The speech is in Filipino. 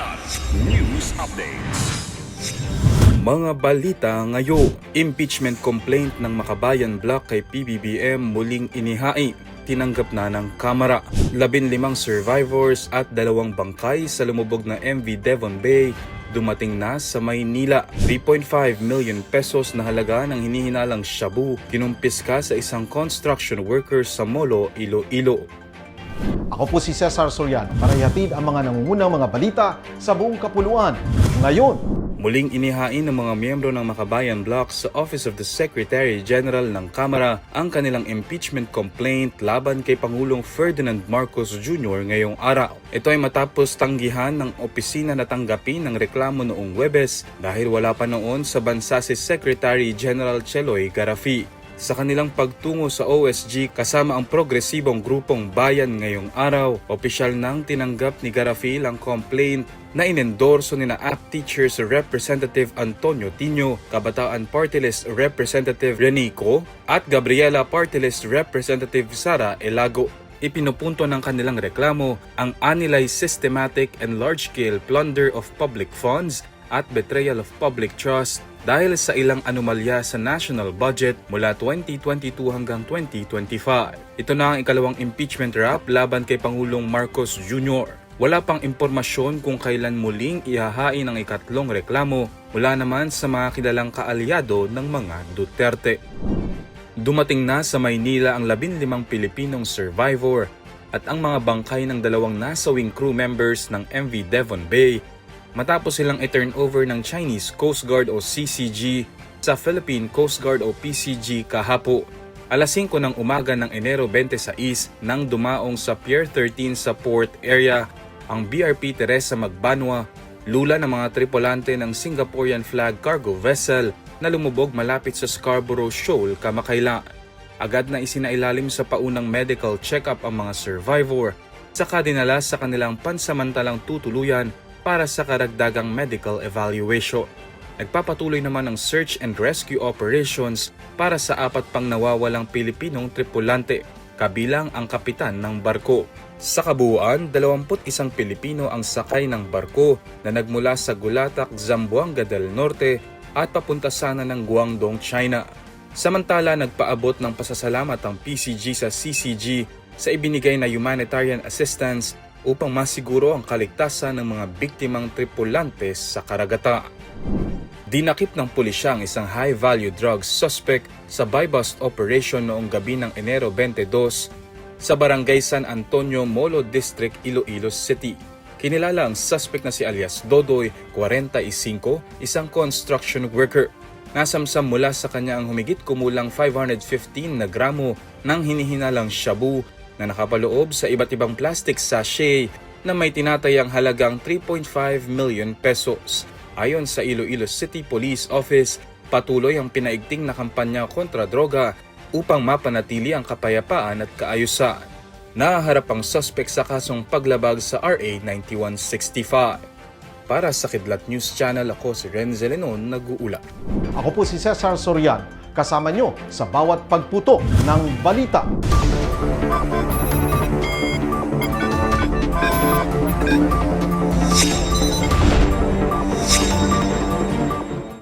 Kidlat News Updates. Mga balita ngayon, impeachment complaint ng Makabayan Block kay PBBM muling inihai. Tinanggap na ng Kamara. 15 survivors at 2 bangkay sa lumubog na MV Devon Bay dumating na sa Maynila. 3.5 million pesos na halaga ng hinihinalang shabu kinumpiska sa isang construction worker sa Molo, Iloilo. Ako po si Cesar Soriano para ihatid ang mga nangungunang mga balita sa buong kapuluan. Ngayon, Muling inihain ng mga miyembro ng Makabayan Block sa Office of the Secretary General ng Kamara ang kanilang impeachment complaint laban kay Pangulong Ferdinand Marcos Jr. ngayong araw. Ito ay matapos tanggihan ng opisina na tanggapin ng reklamo noong Huwebes dahil wala pa noon sa bansa si Secretary General Cheloy Garrafi. Sa kanilang pagtungo sa OSG kasama ang progresibong grupong bayan ngayong araw, opisyal nang tinanggap ni Garrafi ang complaint na inendorso ni ACT Teachers Representative Antonio Tino, Kabataan Party List Representative Renico at Gabriela Party List Representative Sara Elago. Ipinupunto ng kanilang reklamo ang anilay systematic and large-scale plunder of public funds at betrayal of public trust dahil sa ilang anomalya sa national budget mula 2022 hanggang 2025. Ito na ang ikalawang impeachment rap laban kay Pangulong Marcos Jr. Wala pang impormasyon kung kailan muling ihahain ang ikatlong reklamo mula naman sa mga kilalang kaalyado ng mga Duterte. Dumating na sa Maynila ang 15 Pilipinong survivor at ang mga bangkay ng 2 nasawing crew members ng MV Devon Bay matapos silang i-turnover ng Chinese Coast Guard o CCG sa Philippine Coast Guard o PCG kahapo. Alas 5 ng umaga ng Enero 26 nang dumaong sa Pier 13 sa port area ang BRP Teresa Magbanwa, lula ng mga tripulante ng Singaporean flag cargo vessel na lumubog malapit sa Scarborough Shoal, kamakailan. Agad na isinailalim sa paunang medical check-up ang mga survivor, saka dinala sa kanilang pansamantalang tutuluyan para sa karagdagang medical evaluation. Nagpapatuloy naman ang search and rescue operations para sa 4 pang nawawalang Pilipinong tripulante, kabilang ang kapitan ng barko. Sa kabuuan, 21 Pilipino ang sakay ng barko na nagmula sa Gulatak, Zamboanga del Norte at papunta sana ng Guangdong, China. Samantala, nagpaabot ng pasasalamat ang PCG sa CCG sa ibinigay na humanitarian assistance upang masiguro ang kaligtasan ng mga biktimang tripulante sa karagatan. Dinakip ng pulisya ang isang high-value drugs suspect sa buy-bust operation noong gabi ng Enero 22 sa Barangay San Antonio, Molo District, Iloilo City. Kinilala ang suspect na si alias Dodoy, 45, isang construction worker. Nasamsam mula sa kanya ang humigit kumulang 515 na gramo ng hinihinalang shabu na nakapaloob sa iba't ibang plastic sachet na may tinatayang halagang 3.5 million pesos. Ayon sa Iloilo City Police Office, patuloy ang pinaigting na kampanya kontra droga upang mapanatili ang kapayapaan at kaayusan. Nahaharap ang suspect sa kasong paglabag sa RA 9165. Para sa Kidlat News Channel, ako si Renzel Lenon, nag-uula. ako po si Cesar Soriano, kasama nyo sa bawat pagputo ng balita.